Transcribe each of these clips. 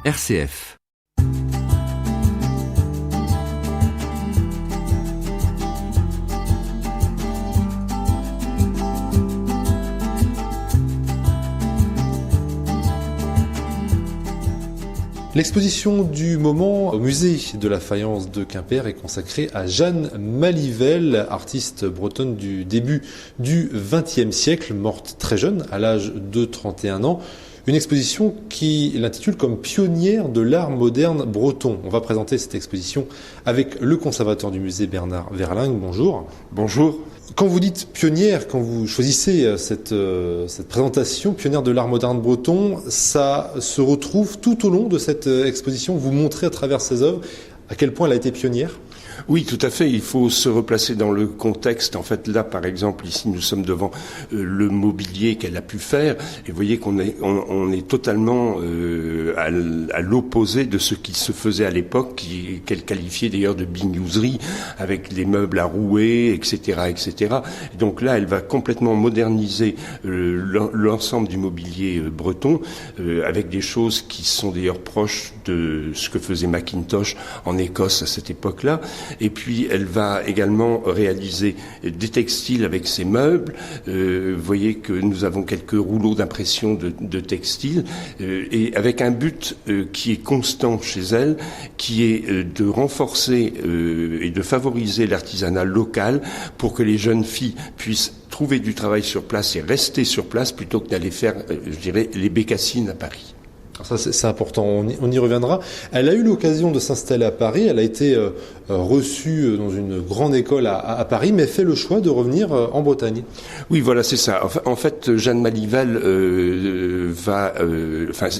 RCF. L'exposition du moment au musée de la faïence de Quimper est consacrée à Jeanne Malivelle, artiste bretonne du début du XXe siècle, morte très jeune, à l'âge de 31 ans. Une exposition qui l'intitule comme pionnière de l'art moderne breton. On va présenter cette exposition avec le conservateur du musée Bernard Verlingue. Bonjour. Bonjour. Quand vous dites pionnière, quand vous choisissez cette présentation, pionnière de l'art moderne breton, ça se retrouve tout au long de cette exposition. Vous montrez à travers ses œuvres à quel point elle a été pionnière. Oui, tout à fait. Il faut se replacer dans le contexte. En fait, là, par exemple, ici, nous sommes devant le mobilier qu'elle a pu faire. Et vous voyez qu'on est totalement à l'opposé de ce qui se faisait à l'époque, qu'elle qualifiait d'ailleurs de bignouzerie, avec les meubles à rouer, etc., etc. Et donc là, elle va complètement moderniser l'ensemble du mobilier breton, avec des choses qui sont d'ailleurs proches de ce que faisait Macintosh en Écosse à cette époque-là. Et puis, elle va également réaliser des textiles avec ses meubles. Vous voyez que nous avons quelques rouleaux d'impression de textiles, et avec un but qui est constant chez elle, qui est de renforcer et de favoriser l'artisanat local pour que les jeunes filles puissent trouver du travail sur place et rester sur place plutôt que d'aller faire, je dirais, les bécassines à Paris. Ça, c'est important, on y reviendra. Elle a eu l'occasion de s'installer à Paris, elle a été reçue dans une grande école à Paris, mais fait le choix de revenir en Bretagne. Oui, voilà, c'est ça. En fait, Jeanne Malivelle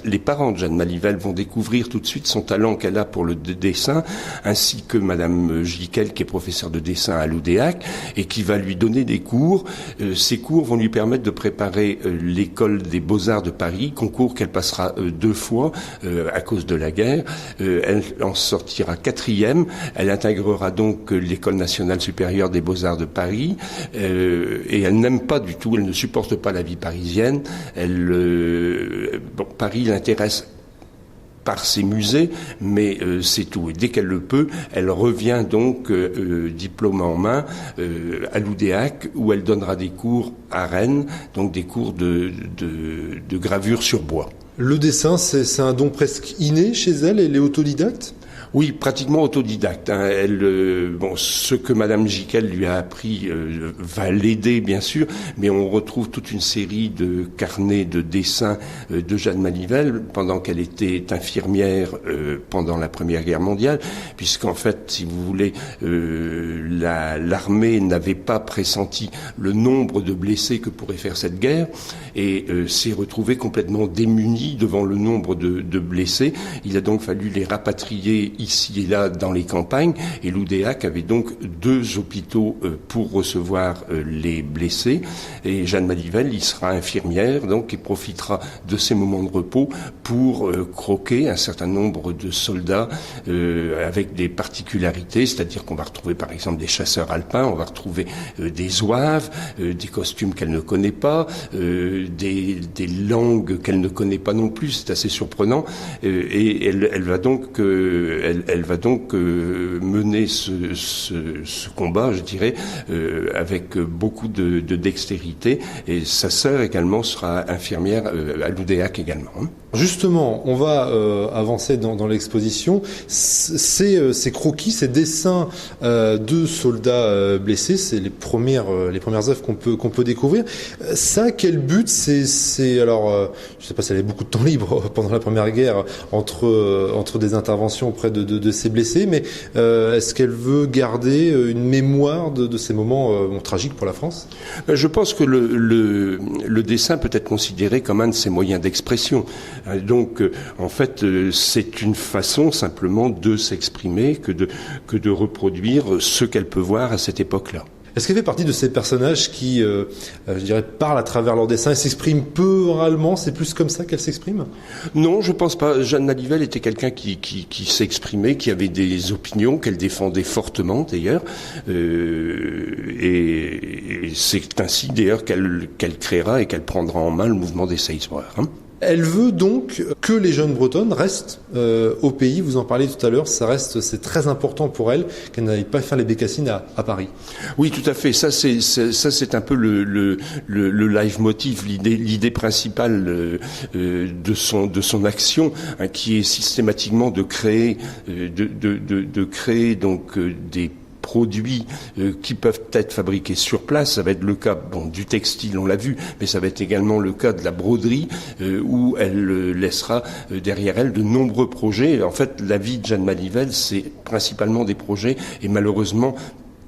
les parents de Jeanne Malivelle vont découvrir tout de suite son talent qu'elle a pour le dessin, ainsi que Madame Jiquel, qui est professeure de dessin à l'Oudéac, et qui va lui donner des cours. Ces cours vont lui permettre de préparer l'école des Beaux-Arts de Paris, concours qu'elle passera 2 fois à cause de la guerre. Elle en sortira 4e. Elle intégrera donc l'École nationale supérieure des Beaux-Arts de Paris, et elle n'aime pas du tout, elle ne supporte pas la vie parisienne. Paris l'intéresse par ses musées, mais c'est tout. Et dès qu'elle le peut, elle revient donc diplôme en main à l'Oudéac, où elle donnera des cours à Rennes, donc des cours de gravure sur bois. Le dessin, c'est un don presque inné chez elle, elle est autodidacte ? Oui, pratiquement autodidacte. Ce que Madame Jiquel lui a appris va l'aider, bien sûr, mais on retrouve toute une série de carnets de dessins de Jeanne Malivelle pendant qu'elle était infirmière pendant la Première Guerre mondiale, puisqu'en fait, si vous voulez, l'armée n'avait pas pressenti le nombre de blessés que pourrait faire cette guerre, et s'est retrouvée complètement démunie devant le nombre de blessés. Il a donc fallu les rapatrier ici et là dans les campagnes, et l'Oudéac avait donc 2 hôpitaux pour recevoir les blessés, et Jeanne Malivelle y sera infirmière, donc, et profitera de ces moments de repos pour croquer un certain nombre de soldats avec des particularités, c'est-à-dire qu'on va retrouver par exemple des chasseurs alpins, on va retrouver des zouaves, des costumes qu'elle ne connaît pas, des langues qu'elle ne connaît pas non plus, c'est assez surprenant, et elle va donc mener ce combat, je dirais, avec beaucoup de dextérité. Et sa sœur également sera infirmière à l'Oudéac également. Justement, on va avancer dans l'exposition. Ces croquis, ces dessins de soldats blessés, c'est les premières œuvres qu'on peut découvrir. Ça, quel but ? Alors, je sais pas si elle avait beaucoup de temps libre pendant la Première Guerre entre des interventions auprès de ces blessés, mais est-ce qu'elle veut garder une mémoire de ces moments tragiques pour la France ? Je pense que le dessin peut être considéré comme un de ses moyens d'expression. Donc, en fait, c'est une façon simplement de s'exprimer que de reproduire ce qu'elle peut voir à cette époque-là. Est-ce qu'elle fait partie de ces personnages qui, je dirais, parlent à travers leur dessin et s'expriment peu oralement ? C'est plus comme ça qu'elle s'exprime ? Non, je pense pas. Jeanne Malivelle était quelqu'un qui s'exprimait, qui avait des opinions, qu'elle défendait fortement d'ailleurs. Et c'est ainsi d'ailleurs qu'elle créera et qu'elle prendra en main le mouvement des Seiz Boire. Elle veut donc que les jeunes bretonnes restent au pays. Vous en parlez tout à l'heure, c'est très important pour elle qu'elles n'aillent pas faire les bécassines à Paris. Oui, tout à fait. Ça, c'est un peu le leitmotiv, l'idée principale de son action, hein, qui est systématiquement de créer donc des produits qui peuvent être fabriqués sur place. Ça va être le cas du textile, on l'a vu, mais ça va être également le cas de la broderie, où elle laissera derrière elle de nombreux projets. En fait, la vie de Jeanne Malivelle, c'est principalement des projets et malheureusement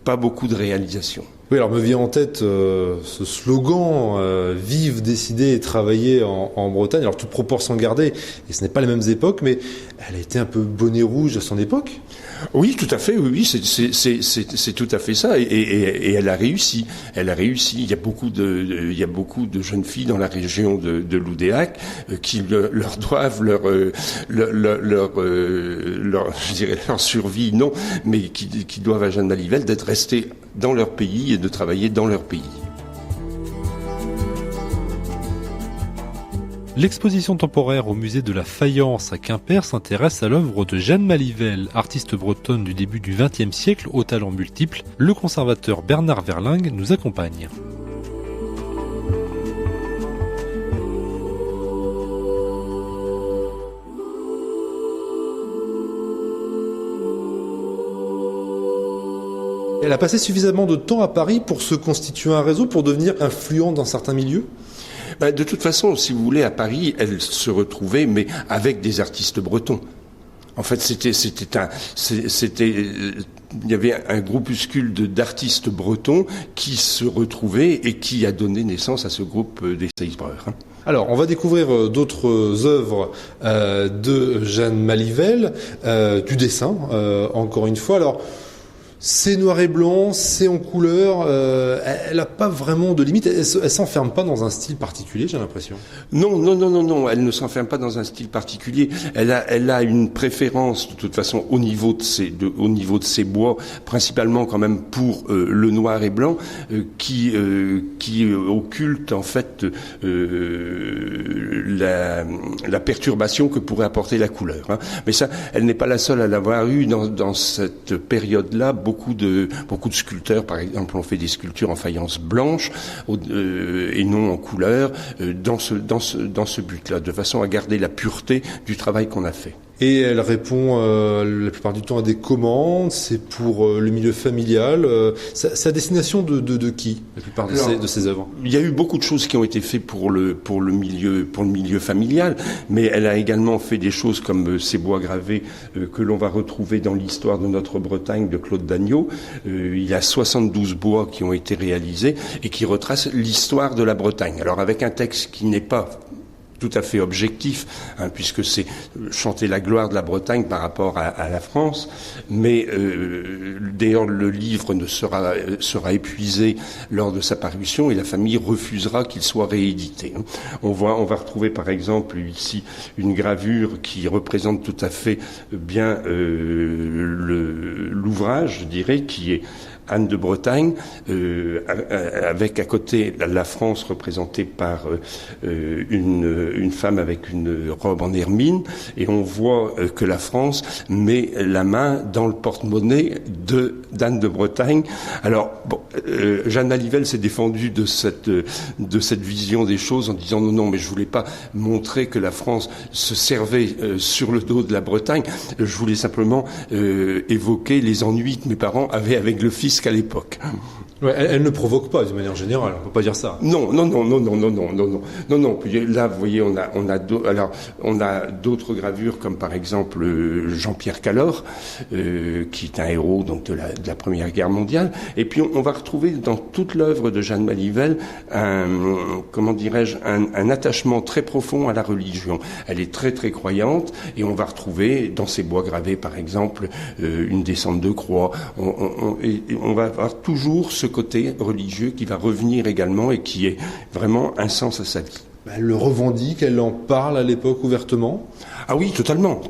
pas beaucoup de réalisations. Oui, alors me vient en tête ce slogan vivre, décider et travailler en Bretagne. Alors toute proportion gardée, et ce n'est pas les mêmes époques, mais elle a été un peu bonnet rouge à son époque. Oui, tout à fait. Oui, c'est tout à fait ça. Et elle a réussi. Elle a réussi. Il y a beaucoup de jeunes filles dans la région de Loudéac qui leur doivent je dirais leur survie, non, mais qui doivent à Jeanne Malivelle d'être restées dans leur pays et de travailler dans leur pays. L'exposition temporaire au musée de la Faïence à Quimper s'intéresse à l'œuvre de Jeanne Malivelle, artiste bretonne du début du XXe siècle aux talents multiples. Le conservateur Bernard Verlingue nous accompagne. Elle a passé suffisamment de temps à Paris pour se constituer un réseau, pour devenir influente dans certains milieux ? De toute façon, si vous voulez, à Paris, elle se retrouvait, mais avec des artistes bretons. En fait, il y avait un groupuscule d'artistes bretons qui se retrouvaient et qui a donné naissance à ce groupe d'essayisbreurs. Alors, on va découvrir d'autres œuvres de Jeanne Malivelle, du dessin, encore une fois. Alors, c'est noir et blanc, c'est en couleur, elle n'a pas vraiment de limite, elle s'enferme pas dans un style particulier, j'ai l'impression. Non, elle ne s'enferme pas dans un style particulier. Elle a une préférence, de toute façon, au niveau de ses bois, principalement quand même pour le noir et blanc, qui occulte en fait la perturbation que pourrait apporter la couleur. Hein. Mais ça, elle n'est pas la seule à l'avoir eu dans cette période-là. Beaucoup de sculpteurs, par exemple, ont fait des sculptures en faïence blanche et non en couleur, dans ce but-là, de façon à garder la pureté du travail qu'on a fait. Et elle répond la plupart du temps à des commandes, c'est pour le milieu familial. C'est à destination de qui, la plupart de ces œuvres ? Il y a eu beaucoup de choses qui ont été faites pour le milieu familial, mais elle a également fait des choses comme ces bois gravés que l'on va retrouver dans l'histoire de notre Bretagne de Claude Dagneau. Il y a 72 bois qui ont été réalisés et qui retracent l'histoire de la Bretagne. Alors avec un texte qui n'est pas tout à fait objectif, hein, puisque c'est chanter la gloire de la Bretagne par rapport à la France, mais d'ailleurs le livre sera épuisé lors de sa parution et la famille refusera qu'il soit réédité. On va retrouver par exemple ici une gravure qui représente tout à fait bien l'ouvrage, je dirais, qui est Anne de Bretagne, avec à côté la France représentée par une femme avec une robe en hermine, et on voit que la France met la main dans le porte-monnaie d'Anne de Bretagne. Alors, Jeanne Malivelle s'est défendue de cette vision des choses en disant non, mais je voulais pas montrer que la France se servait sur le dos de la Bretagne. Je voulais simplement évoquer les ennuis que mes parents avaient avec le fisc à l'époque. Ouais, elle ne provoque pas, de manière générale, on peut pas dire ça. Non. Puis là, vous voyez, on a d'autres gravures, comme par exemple Jean-Pierre Calor, qui est un héros donc de la Première Guerre mondiale. Et puis on va retrouver dans toute l'œuvre de Jeanne Malivelle un attachement très profond à la religion. Elle est très très croyante, et on va retrouver dans ses bois gravés, par exemple, une descente de croix. On va avoir toujours ce côté religieux qui va revenir également et qui est vraiment un sens à sa vie. Elle le revendique, elle en parle à l'époque ouvertement. Ah oui, totalement,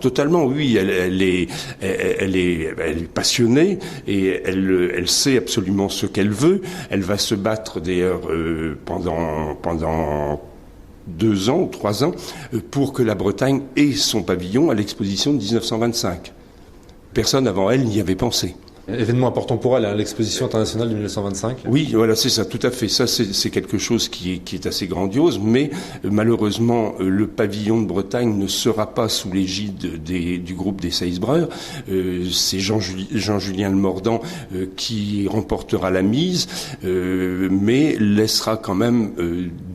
oui. Elle est passionnée et elle sait absolument ce qu'elle veut. Elle va se battre d'ailleurs pendant 2 ans ou 3 ans pour que la Bretagne ait son pavillon à l'exposition de 1925. Personne avant elle n'y avait pensé. Événement important pour elle, hein, l'exposition internationale de 1925. Oui, voilà, c'est ça, tout à fait. Ça, c'est quelque chose qui est assez grandiose, mais malheureusement, le pavillon de Bretagne ne sera pas sous l'égide du groupe des Seisbreurs. C'est Jean-Julien Le Mordant qui remportera la mise, mais laissera quand même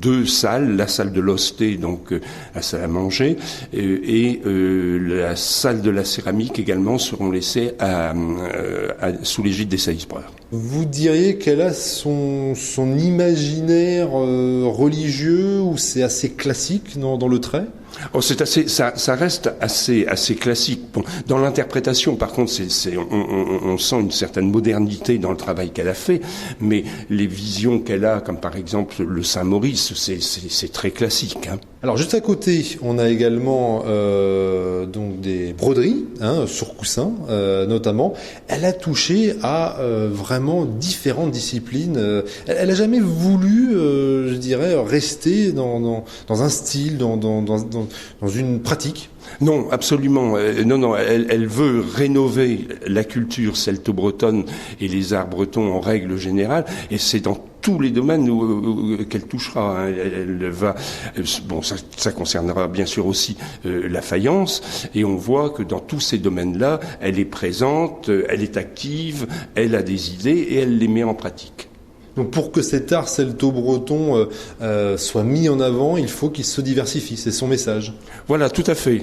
2 salles, la salle de l'Hosté, donc la salle à manger, et la salle de la céramique également seront laissées sous l'égide des Seisbreurs. Vous diriez qu'elle a son imaginaire religieux, ou c'est assez classique dans le trait ? Oh, ça reste assez classique. Bon, dans l'interprétation, par contre, on sent une certaine modernité dans le travail qu'elle a fait, mais les visions qu'elle a, comme par exemple le Saint-Maurice, c'est très classique, hein. Alors juste à côté, on a également donc des broderies, hein, sur coussin notamment. Elle a touché à vraiment différentes disciplines. Elle a jamais voulu, je dirais, rester dans un style, dans une pratique. Non, absolument. Non. Elle veut rénover la culture celto-bretonne et les arts bretons en règle générale, et c'est dans tous les domaines qu'elle touchera. Hein. Elle va. Bon, ça concernera bien sûr aussi la faïence, et on voit que dans tous ces domaines-là, elle est présente, elle est active, elle a des idées et elle les met en pratique. Donc pour que cet art celto-breton soit mis en avant, il faut qu'il se diversifie, c'est son message. Voilà, tout à fait.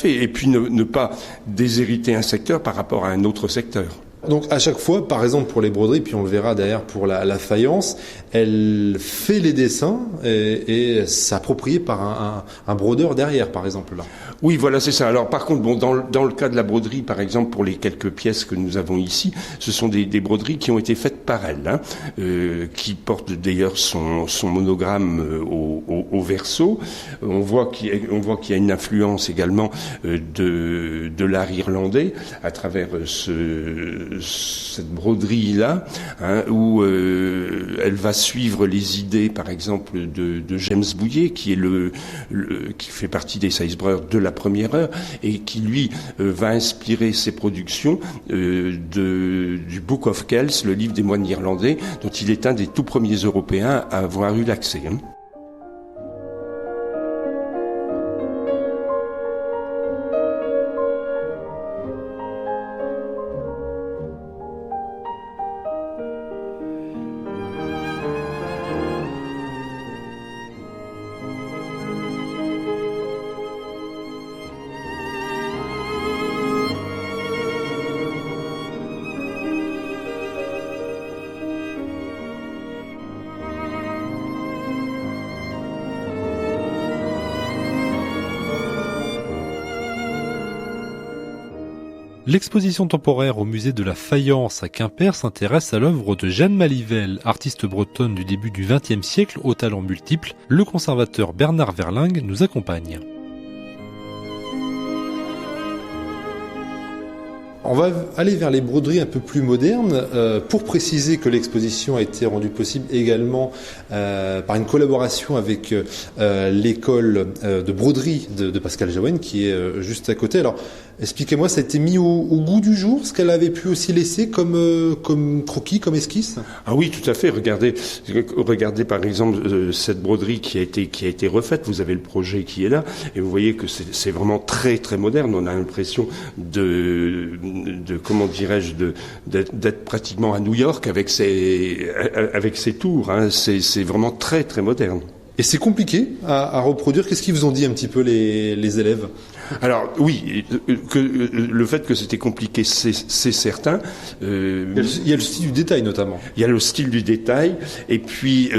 Et puis ne pas déshériter un secteur par rapport à un autre secteur. Donc à chaque fois, par exemple pour les broderies, puis on le verra derrière pour la faïence, elle fait les dessins et s'approprier par un brodeur derrière, par exemple là. Oui, voilà, c'est ça. Alors par contre, bon, dans le cas de la broderie, par exemple, pour les quelques pièces que nous avons ici, ce sont des broderies qui ont été faites par elle, hein, qui portent d'ailleurs son monogramme au verso. On voit qu'il y a une influence également de l'art irlandais à travers cette broderie-là, hein, où elle va suivre les idées, par exemple, de James Bouillet, qui est qui fait partie des Seisbreurs de la première heure, et qui, lui, va inspirer ses productions du Book of Kells, le livre des moines irlandais, dont il est un des tout premiers Européens à avoir eu l'accès. Hein. L'exposition temporaire au musée de la Faïence à Quimper s'intéresse à l'œuvre de Jeanne Malivelle, artiste bretonne du début du XXe siècle aux talents multiples. Le conservateur Bernard Verlingue nous accompagne. On va aller vers les broderies un peu plus modernes pour préciser que l'exposition a été rendue possible également par une collaboration avec l'école de broderie de Pascal Jaouen qui est juste à côté. Alors expliquez-moi, ça a été mis au goût du jour, ce qu'elle avait pu aussi laisser comme croquis, comme esquisse? Ah oui, tout à fait. Regardez par exemple cette broderie qui a été refaite. Vous avez le projet qui est là, et vous voyez que c'est vraiment très très moderne. On a l'impression comment dirais-je, d'être pratiquement à New York avec ses tours. Hein. C'est vraiment très très moderne. Et c'est compliqué à reproduire. Qu'est-ce qu'ils vous ont dit un petit peu les élèves? Alors oui, le fait que c'était compliqué, c'est certain. Il y a le style du détail notamment. Il y a le style du détail, et puis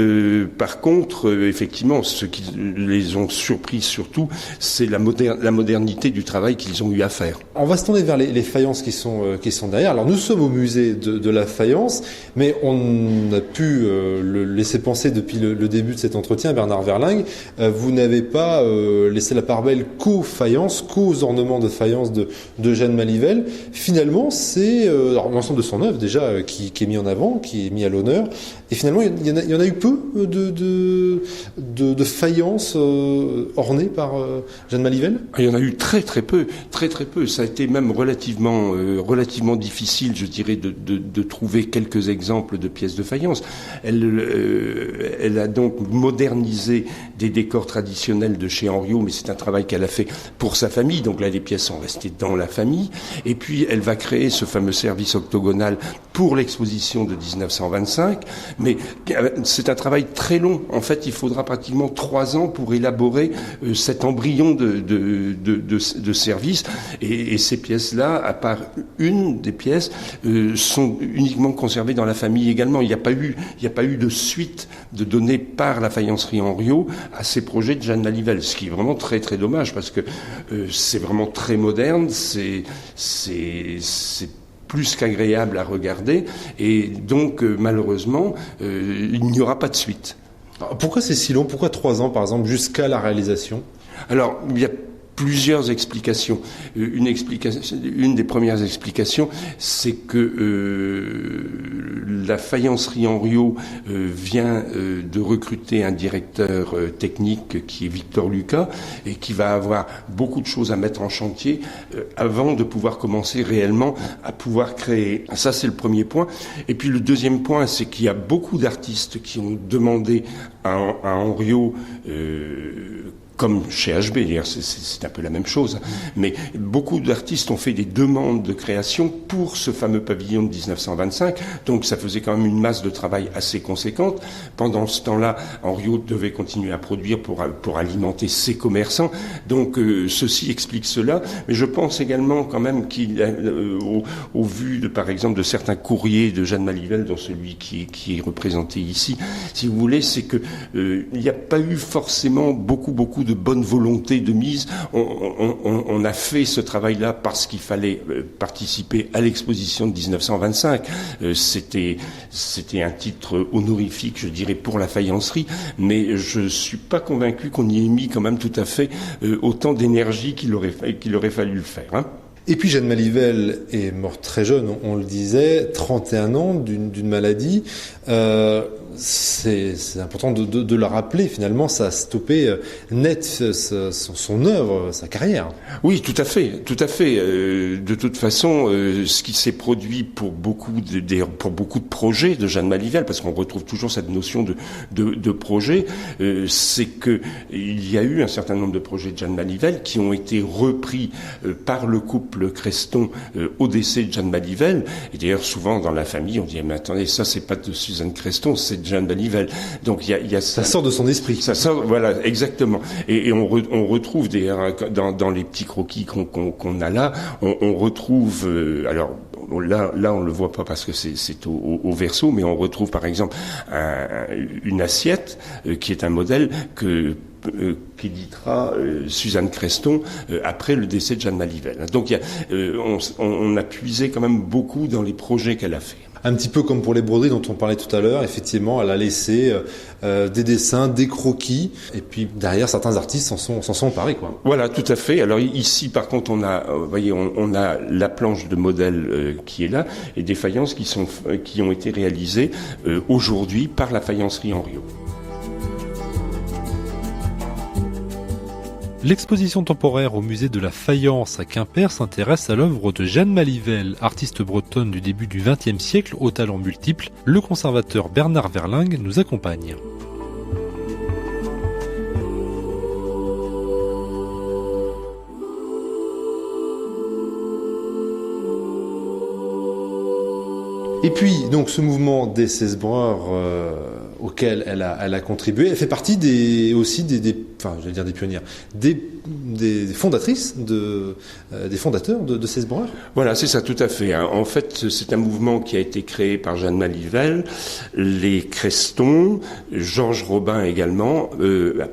par contre, effectivement, ce qui les ont surpris surtout, c'est la modernité du travail qu'ils ont eu à faire. On va se tourner vers les faïences qui sont derrière. Alors nous sommes au musée de la faïence, mais on a pu le laisser penser depuis le début de cet entretien, Bernard Bernard Verlingue, vous n'avez pas laissé la part belle qu'aux faïences, qu'aux ornements de faïence de Jeanne Malivelle. Finalement, c'est l'ensemble de son œuvre déjà qui est mis en avant, qui est mis à l'honneur. Et finalement, il y en a eu peu de faïences ornées par Jeanne Malivelle. Il y en a eu très peu. Ça a été même relativement difficile, je dirais, de trouver quelques exemples de pièces de faïence. Elle a donc modernisé des décors traditionnels de chez Henriot, mais c'est un travail qu'elle a fait pour sa famille. Donc là, les pièces sont restées dans la famille. Et puis, elle va créer ce fameux service octogonal pour l'exposition de 1925. Mais c'est un travail très long. En fait, il faudra pratiquement 3 ans pour élaborer cet embryon de service. Et ces pièces-là, à part une des pièces, sont uniquement conservées dans la famille également. Il n'y a pas eu de suite de données par la faïencerie Henriot à ces projets de Jeanne Malivelle, ce qui est vraiment très très dommage parce que c'est vraiment très moderne, c'est plus qu'agréable à regarder et donc malheureusement il n'y aura pas de suite. Alors, pourquoi c'est si long? Pourquoi 3 ans par exemple jusqu'à la réalisation? Alors il y a plusieurs explications. Une des premières explications, c'est que la faïencerie Henriot vient de recruter un directeur technique qui est Victor Lucas et qui va avoir beaucoup de choses à mettre en chantier avant de pouvoir commencer réellement à pouvoir créer. Ça, c'est le premier point. Et puis le deuxième point, c'est qu'il y a beaucoup d'artistes qui ont demandé à Henriot comme chez HB, d'ailleurs c'est un peu la même chose, mais beaucoup d'artistes ont fait des demandes de création pour ce fameux pavillon de 1925, donc ça faisait quand même une masse de travail assez conséquente. Pendant ce temps-là, Henriot devait continuer à produire pour alimenter ses commerçants, donc ceci explique cela, mais je pense également quand même qu'il au vu de, par exemple, de certains courriers de Jeanne Malivelle, dont celui qui est représenté ici, si vous voulez, c'est que il n'y a pas eu forcément beaucoup de bonne volonté de mise. On a fait ce travail-là parce qu'il fallait participer à l'exposition de 1925. C'était un titre honorifique, je dirais, pour la faïencerie, mais je suis pas convaincu qu'on y ait mis quand même tout à fait autant d'énergie qu'il aurait fallu le faire. Hein. Et puis Jeanne Malivelle est morte très jeune, on le disait, 31 ans d'une maladie. C'est important de la rappeler, finalement, ça a stoppé net son œuvre, sa carrière. Oui, tout à fait. De toute façon, ce qui s'est produit pour beaucoup de projets de Jeanne Malivelle, parce qu'on retrouve toujours cette notion de projet, c'est que il y a eu un certain nombre de projets de Jeanne Malivelle qui ont été repris par le couple Creston au décès de Jeanne Malivelle. Et d'ailleurs, souvent dans la famille, on dit mais attendez, ça c'est pas de Suzanne Creston, c'est de Jeanne Malivelle. Donc il y a ça sort de son esprit. Ça sort, voilà, exactement. Et on retrouve d'ailleurs dans les petits croquis qu'on a là, on retrouve alors là on le voit pas parce que c'est au verso, mais on retrouve par exemple une assiette qui est un modèle qu'éditera Suzanne Creston après le décès de Jeanne Malivelle. Donc on a puisé quand même beaucoup dans les projets qu'elle a fait. Un petit peu comme pour les broderies dont on parlait tout à l'heure, effectivement, elle a laissé des dessins, des croquis, et puis derrière, certains artistes s'en sont emparés, quoi. Voilà, tout à fait. Alors ici, par contre, on a la planche de modèle qui est là, et des faïences qui ont été réalisées aujourd'hui par la faïencerie Henriot. L'exposition temporaire au musée de la Faïence à Quimper s'intéresse à l'œuvre de Jeanne Malivelle, artiste bretonne du début du XXe siècle aux talents multiples. Le conservateur Bernard Verlingue nous accompagne. Et puis, donc, ce mouvement des 16 breurs auquel elle a contribué, elle fait partie des pionnières, des fondatrices, des fondateurs de 16 breurs. Voilà, c'est ça, tout à fait. En fait, c'est un mouvement qui a été créé par Jeanne Malivelle, les Creston, Georges Robin également,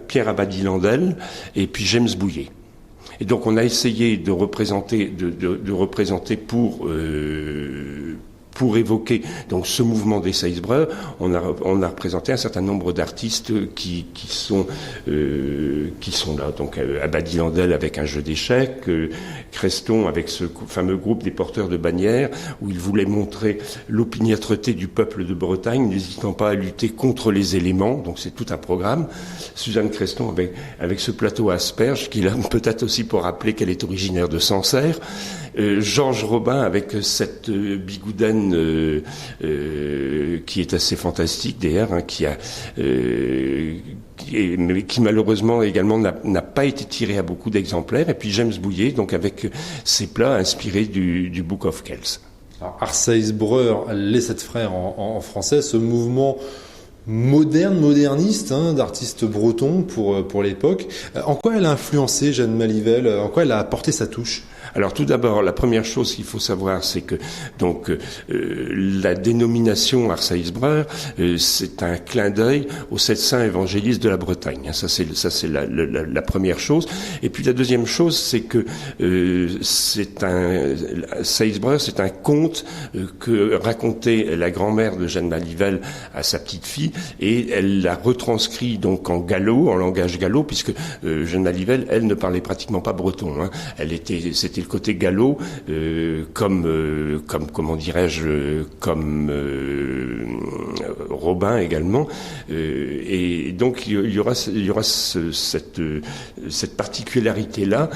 Pierre Abadie-Landel, et puis James Bouillet. Et donc on a essayé de représenter pour évoquer donc ce mouvement des Seisbreurs, on a représenté un certain nombre d'artistes qui sont là. Donc Abadi Landel avec un jeu d'échecs, Creston avec ce fameux groupe des porteurs de bannières, où il voulait montrer l'opiniâtreté du peuple de Bretagne, n'hésitant pas à lutter contre les éléments. Donc c'est tout un programme. Suzanne Creston avec ce plateau à asperges, qui là peut-être aussi pour rappeler qu'elle est originaire de Sancerre. Georges Robin avec cette bigoudaine qui est assez fantastique d'ailleurs, hein, qui malheureusement également n'a pas été tiré à beaucoup d'exemplaires. Et puis James Bouillet, donc avec ses plats inspirés du Book of Kells. Alors, Arceisbreur, les 7 frères en français, ce mouvement moderniste, hein, d'artistes bretons pour l'époque. En quoi elle a influencé Jeanne Malivelle? En quoi elle a apporté sa touche? Alors tout d'abord, la première chose qu'il faut savoir, c'est que donc la dénomination Arceisbreur, c'est un clin d'œil aux 7 saints évangélistes de la Bretagne. Ça c'est la première chose. Et puis la deuxième chose, c'est que Arceisbreur, c'est un conte que racontait la grand-mère de Jeanne Malivelle à sa petite fille, et elle l'a retranscrit donc en gallo, en langage gallo, puisque Jeanne Malivelle, elle ne parlait pratiquement pas breton, hein. C'était le côté gallo, comme comment dirais-je, comme Robin également, et donc il y aura cette particularité-là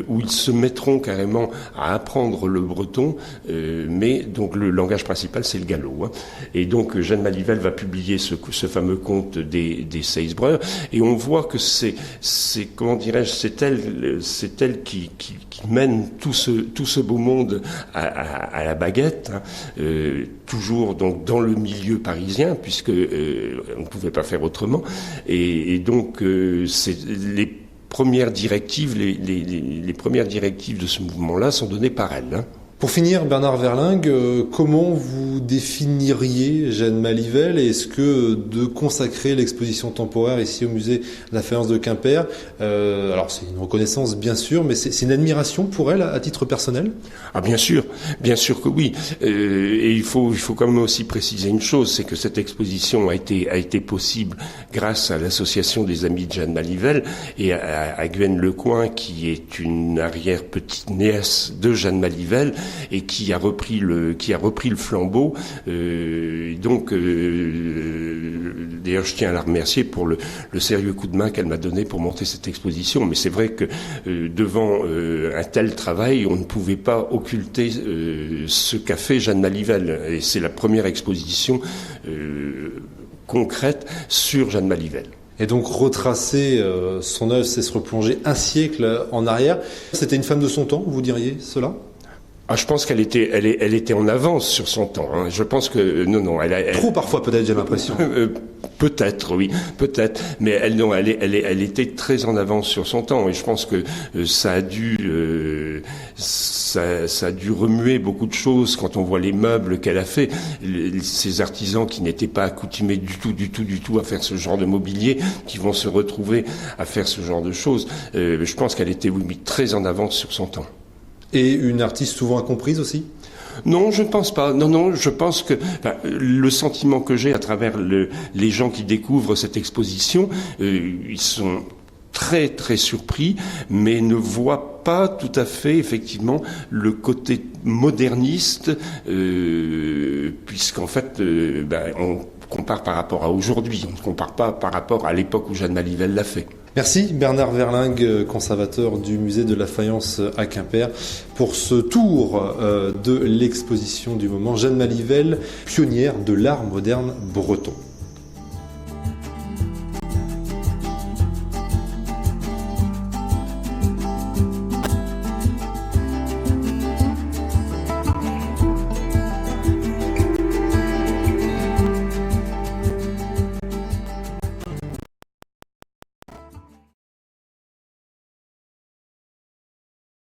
où ils se mettront carrément à apprendre le breton, mais donc le langage principal c'est le gallo, hein. Et donc Jeanne Malivelle va publier ce fameux conte des Seisbreurs, et on voit que c'est comment dirais-je, c'est elle qui mène tout ce beau monde à la baguette, hein, toujours donc dans le milieu parisien, puisque on ne pouvait pas faire autrement, et donc c'est les premières directives, les premières directives de ce mouvement-là sont données par elle, hein. Pour finir, Bernard Verlingue, comment vous définiriez Jeanne Malivelle? Est-ce que de consacrer l'exposition temporaire ici au musée de la Fayence de Quimper, alors c'est une reconnaissance bien sûr, mais c'est une admiration pour elle à titre personnel? Ah bien sûr que oui. Et il faut quand même aussi préciser une chose, c'est que cette exposition a été possible grâce à l'association des amis de Jeanne Malivelle et à Gwen Lecoing, qui est une arrière-petite nièce de Jeanne Malivelle, et qui a repris le flambeau. Donc, d'ailleurs, je tiens à la remercier pour le sérieux coup de main qu'elle m'a donné pour monter cette exposition. Mais c'est vrai que devant un tel travail, on ne pouvait pas occulter ce qu'a fait Jeanne Malivelle. Et c'est la première exposition concrète sur Jeanne Malivelle. Et donc retracer son œuvre, c'est se replonger un siècle en arrière. C'était une femme de son temps, vous diriez cela? Ah, je pense qu'elle était en avance sur son temps, hein. Je pense que non, trop parfois peut-être, j'ai l'impression. Peut-être, oui, peut-être, mais elle était très en avance sur son temps, et je pense que ça a dû remuer beaucoup de choses quand on voit les meubles qu'elle a fait, ces artisans qui n'étaient pas accoutumés du tout à faire ce genre de mobilier, qui vont se retrouver à faire ce genre de choses. Je pense qu'elle était, oui, très en avance sur son temps. Et une artiste souvent incomprise aussi? Non, je ne pense pas. Non, je pense que le sentiment que j'ai à travers les gens qui découvrent cette exposition, ils sont très très surpris, mais ne voient pas tout à fait effectivement le côté moderniste, puisqu'en fait, on compare par rapport à aujourd'hui, on ne compare pas par rapport à l'époque où Jeanne Malivelle l'a fait. Merci Bernard Verlingue, conservateur du musée de la Fayence à Quimper, pour ce tour de l'exposition du moment Jeanne Malivelle, pionnière de l'art moderne breton.